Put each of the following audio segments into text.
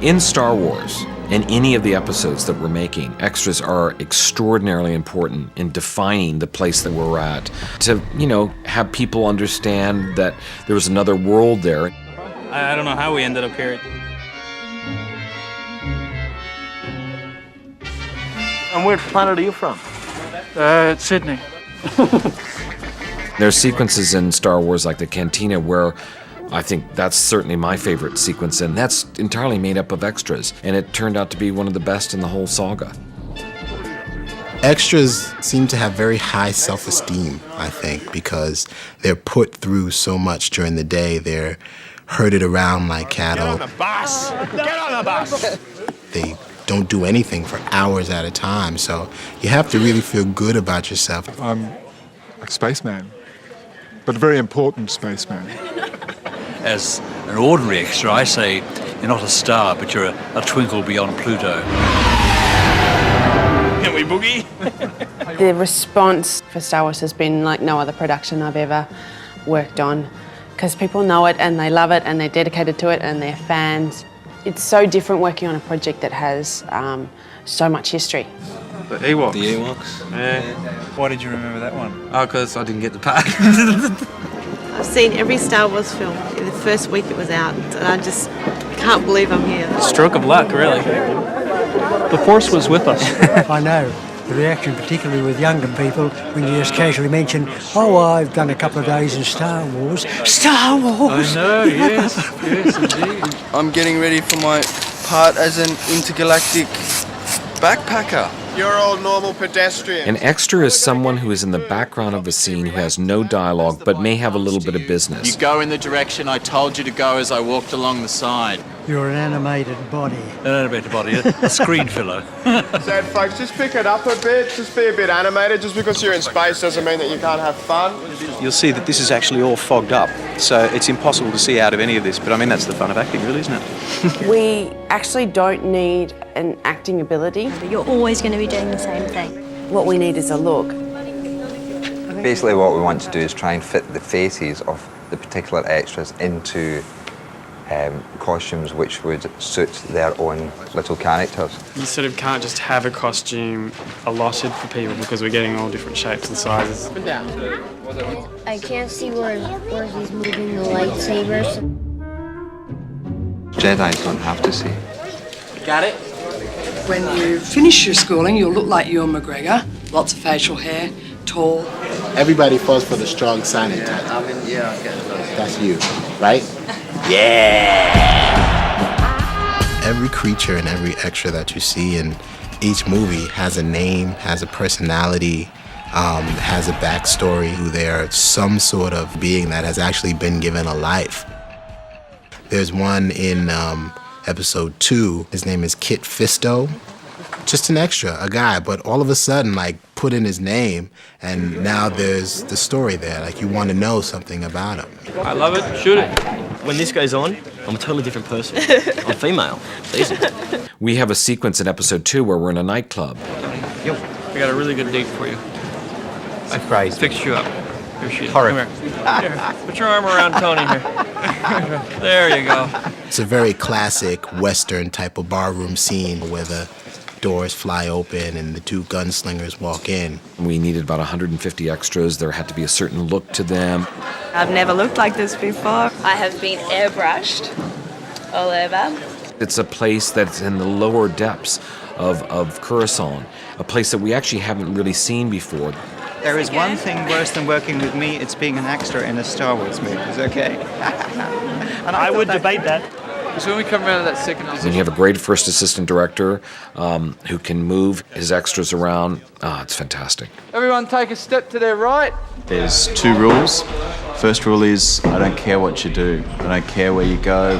In Star Wars, in any of the episodes that we're making, extras are extraordinarily important in defining the place that we're at. To, have people understand that there was another world there. I don't know how we ended up here. And where planet are you from? Sydney. There's sequences in Star Wars like the Cantina where I think that's certainly my favorite sequence, and that's entirely made up of extras, and it turned out to be one of the best in the whole saga. Extras seem to have very high self-esteem, I think, because they're put through so much during the day. They're herded around like cattle. Get on the bus! Get on the bus! They don't do anything for hours at a time, so you have to really feel good about yourself. I'm a spaceman, but a very important spaceman. As an ordinary extra, I say you're not a star, but you're a twinkle beyond Pluto. Can we boogie? The response for Star Wars has been like no other production I've ever worked on, because people know it and they love it and they're dedicated to it and they're fans. It's so different working on a project that has so much history. The Ewoks. The Ewoks. Yeah. Why did you remember that one? Oh, because I didn't get the part. I've seen every Star Wars film in the first week it was out, and I just can't believe I'm here. Stroke of luck, really. The Force was with us. I know. The reaction, particularly with younger people, when you just casually mention, oh, I've done a couple of days in Star Wars. Star Wars! I know, yes, indeed. I'm getting ready for my part as an intergalactic backpacker. You're all normal pedestrians. An extra is someone who is in the background of a scene who has no dialogue but may have a little bit of business. You go in the direction I told you to go as I walked along the side. You're an animated body. An animated body, a screen filler. So, folks, just pick it up a bit. Just be a bit animated. Just because you're in space doesn't mean that you can't have fun. You'll see that this is actually all fogged up, so it's impossible to see out of any of this. But I mean, that's the fun of acting, really, isn't it? We actually don't need an acting ability. You're always going to be doing the same thing. What we need is a look. Basically what we want to do is try and fit the faces of the particular extras into costumes which would suit their own little characters. You sort of can't just have a costume allotted for people because we're getting all different shapes and sizes. I can't see where he's moving the lightsabers. Jedis don't have to see. Got it? When you finish your schooling, you'll look like Ewan McGregor. Lots of facial hair, tall. Everybody falls for the strong silent type. That's you, right? Yeah! Every creature and every extra that you see in each movie has a name, has a personality, has a backstory, who they're some sort of being that has actually been given a life. There's one in episode 2, his name is Kit Fisto. Just an extra, a guy, but all of a sudden, like, put in his name, and now there's the story there. Like, you want to know something about him. I love it. Shoot it. When this goes on, I'm a totally different person. I'm female. It's easy. We have a sequence in episode 2 where we're in a nightclub. Yo, we got a really good date for you. I Surprise. fixed you up. Here she is. Horror. Come here. Here. Put your arm around Tony here. There you go. It's a very classic Western type of barroom scene where the doors fly open and the two gunslingers walk in. We needed about 150 extras. There had to be a certain look to them. I've never looked like this before. I have been airbrushed all over. It's a place that's in the lower depths of Coruscant, a place that we actually haven't really seen before. There is one thing worse than working with me, it's being an extra in a Star Wars movie, okay? And I would debate that. So when we come around to that second position... When you have a great first assistant director who can move his extras around, it's fantastic. Everyone take a step to their right. There's 2 rules. First rule is I don't care what you do. I don't care where you go.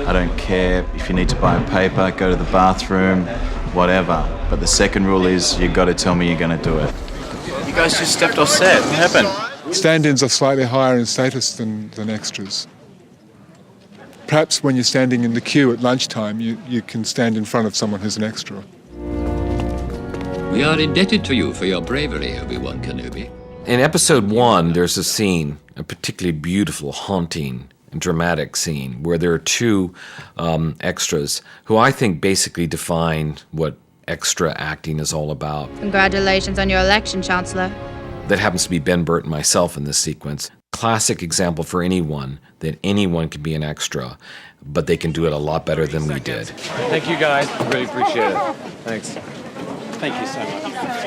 I don't care if you need to buy a paper, go to the bathroom, whatever. But the second rule is you've got to tell me you're going to do it. You guys just stepped off set. What happened? Stand-ins are slightly higher in status than extras. Perhaps when you're standing in the queue at lunchtime, you can stand in front of someone who's an extra. We are indebted to you for your bravery, Obi-Wan Kenobi. In episode 1, there's a scene, a particularly beautiful, haunting dramatic scene where there are two extras who I think basically define what extra acting is all about. Congratulations on your election, Chancellor. That happens to be Ben Burt and myself in this sequence. Classic example for anyone that anyone can be an extra, but they can do it a lot better than we did. Thank you, guys. Really appreciate it. Thanks. Thank you so much.